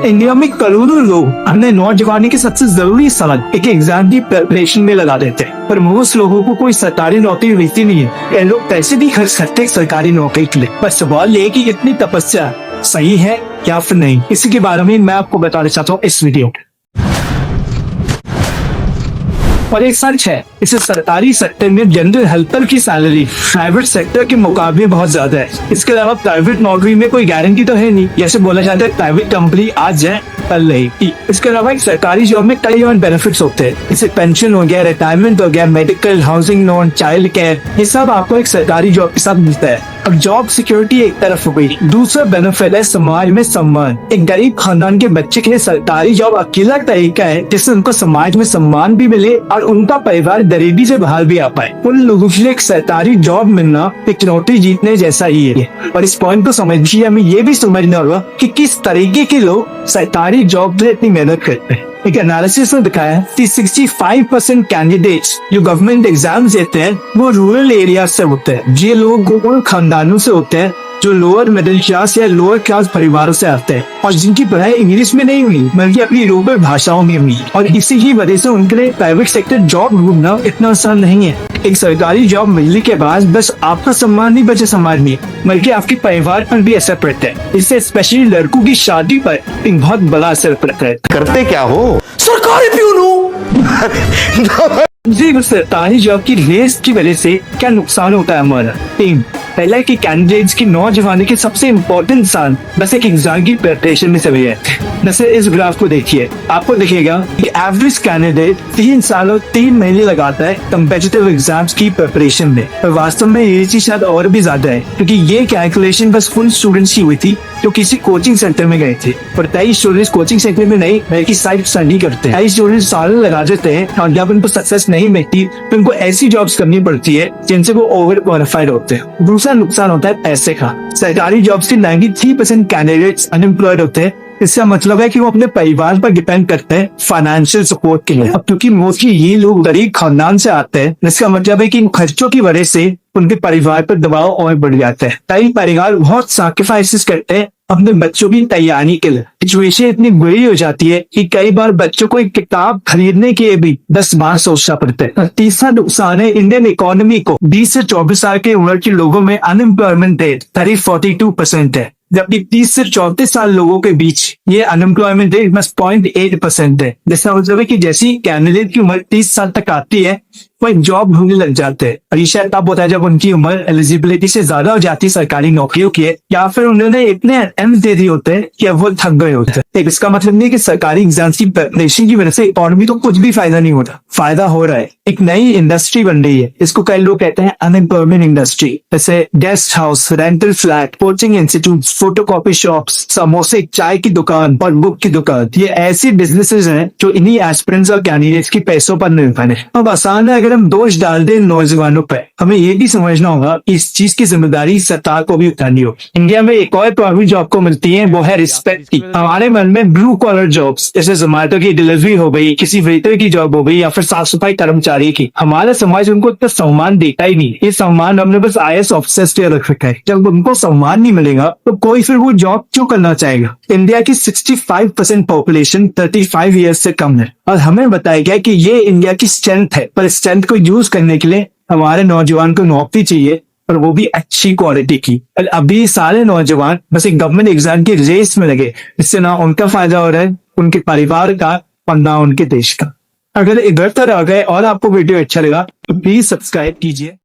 India में करोड़ों लोग अपने नौजवानी के सबसे जरूरी समय एक एग्जाम की प्रिपरेशन में लगा देते हैं, पर मोस्ट लोगों को कोई सरकारी नौकरी मिलती नहीं है। ये लोग पैसे भी खर्च करते हैं सरकारी नौकरी के लिए। पर सवाल ये कि इतनी तपस्या सही है या फिर नहीं, इसी के बारे में मैं आपको बताना चाहता हूँ इस वीडियो में। और एक सच है, इसे सरकारी सेक्टर में जनरल हेल्पर की सैलरी प्राइवेट सेक्टर के मुकाबले बहुत ज्यादा है। इसके अलावा प्राइवेट नौकरी में कोई गारंटी तो है नहीं, जैसे बोला जाता है प्राइवेट कंपनी आज जाए कल नहीं। इसके अलावा एक सरकारी जॉब में कई और बेनिफिट्स होते हैं, जैसे पेंशन हो गया, रिटायरमेंट हो गया, medical, housing loan, child care, ये सब आपको एक सरकारी जॉब के साथ मिलता है। अब जॉब सिक्योरिटी एक तरफ हो गई, दूसरा बेनिफिट है समाज में सम्मान। एक गरीब खानदान के बच्चे के लिए सरकारी जॉब अकेला तरीका है जिससे उनको समाज में सम्मान भी मिले और उनका परिवार गरीबी से बाहर भी आ पाए। उन लोगों के लिए एक सरकारी जॉब मिलना एक लॉटरी जीतने जैसा ही है। और इस पॉइंट को समझिए, हमें ये भी समझना होगा कि किस तरीके के लोग सरकारी जॉब में इतनी मेहनत करते हैं। एक एनालिसिस में दिखाया है कि 65% कैंडिडेट्स जो गवर्नमेंट एग्जाम देते हैं वो रूरल एरिया से होते हैं। ये लोग उन खानदानों से होते हैं जो लोअर मिडिल क्लास या लोअर क्लास परिवारों से आते हैं और जिनकी पढ़ाई इंग्लिश में नहीं हुई बल्कि अपनी लोकल भाषाओं में हुई। और इसी की वजह से उनके लिए प्राइवेट सेक्टर जॉब ढूंढना इतना आसान नहीं है। एक सरकारी जॉब मिलने के बाद बस आपका सम्मान नहीं बचे समाज में, बल्कि आपके परिवार पर भी असर पड़ता है। इससे स्पेशली लड़कों की शादी पर एक बहुत बड़ा असर पड़ता है। करते क्या हो? सरकारी प्यून हूँ। जी, सरकारी जॉब की रेस की वजह से क्या नुकसान होता है हमारा? पहला कि कैंडिडेट्स की नौजवानी के सबसे इम्पोर्टेंट साल बस एक एग्जाम की प्रिपरेशन में चले जाते हैं। जैसे इस ग्राफ को देखिए, आपको दिखेगा कि एवरेज कैंडिडेट 3 साल और 3 महीने लगाता है कम्पिटिटिव एग्जाम्स की प्रिपरेशन में। पर वास्तव में ये चीज शायद और भी ज्यादा है, क्योंकि ये कैलकुलेशन बस फुल स्टूडेंट्स की हुई थी जो किसी कोचिंग सेंटर में गए थे। पर कई स्टूडेंट्स कोचिंग सेंटर में नहीं बल्कि साइड स्टडी करते हैं। कई स्टूडेंट्स साल लगा देते हैं और जब उनको सक्सेस नहीं मिलती तो उनको ऐसी जॉब्स करनी पड़ती है जिनसे वो ओवर क्वालिफाइड होते हैं। दूसरा नुकसान होता है पैसे का। सरकारी जॉब्स के 93% कैंडिडेट्स अनएम्प्लॉयड होते हैं। इसका मतलब है कि वो अपने परिवार पर डिपेंड करते हैं फाइनेंशियल सपोर्ट के लिए। अब क्योंकि मोस्टली ये लोग गरीब खानदान से आते हैं, इसका मतलब है कि इन खर्चों की वजह से उनके परिवार पर दबाव और बढ़ जाता है। कई परिवार बहुत सैक्रिफाइसेस करते हैं अपने बच्चों की तैयारी के लिए। सिचुएशन इतनी बुरी हो जाती है कि कई बार बच्चों को एक किताब खरीदने के लिए भी 10 बार सोचना पड़ता है। तीसरा नुकसान है इंडियन इकोनॉमी को 20 से 24 साल के उम्र के लोगों में अनएम्प्लॉयमेंट रेट 42% है, जबकि 30 से 34 साल लोगों के बीच ये अनएम्प्लॉयमेंट रेट बस 0.8% है। जैसा मतलब है कि जैसी कैंडिडेट की उम्र 30 साल तक आती है वो जॉब ढूंढने लग जाते हैं। और ये शायद तब होता है जब उनकी उम्र एलिजिबिलिटी से ज्यादा हो जाती है सरकारी नौकरियों की, या फिर उन्होंने इतने अटेम्प्ट दे दिए होते हैं कि अब वो थक गए होते हैं। इसका मतलब नहीं कि सरकारी एग्जाम की प्रिपरेशन की वजह से इकोनॉमी को कुछ भी फायदा नहीं होता, फायदा हो रहा है। एक नई इंडस्ट्री बन रही है, इसको कई लोग कहते हैं अनएम्प्लॉयमेंट इंडस्ट्री। जैसे guest house, rental flat, coaching institute, photocopy shops, समोसे, चाय की दुकान और बुक की दुकान, ये ऐसी बिजनेसेस हैं जो इन्हीं एस्पिरेंट्स और कैंडिडेट्स की पैसों पर निर्भर है। अब आसान है अगर हम दोष डाल दें नौजवानों पे, हमें ये भी समझना होगा कि इस चीज की जिम्मेदारी सरकार को भी उठानी होगी। इंडिया में एक और प्राइवेट जॉब को मिलती है, वो है रिस्पेक्ट की। हमारे मन में ब्लू कॉलर जॉब्स जैसे जोमेटो की डिलीवरी हो गई, किसी वेटर की जॉब हो गई या फिर साफ सफाई कर्मचारी की, हमारा समाज उनको इतना सम्मान देता ही नहीं। ये सम्मान हमने बस IAS ऑफिसर्स पे रख रखा है। जब उनको सम्मान नहीं मिलेगा तो कोई फिर वो जॉब क्यों करना चाहेगा? इंडिया की 65% पॉपुलेशन 35 ईयर्स से कम है और हमें बताया गया कि ये इंडिया की स्ट्रेंथ है, पर स्ट्रेंथ को यूज करने के लिए हमारे नौजवान को नौकरी चाहिए, और वो भी अच्छी क्वालिटी की। अभी सारे नौजवान बस एक गवर्नमेंट एग्जाम की रेस में लगे, इससे ना उनका फायदा हो रहा है, उनके परिवार का और ना उनके देश का। अगर इधर तक आ गए और आपको वीडियो अच्छा लगा तो प्लीज सब्सक्राइब कीजिए।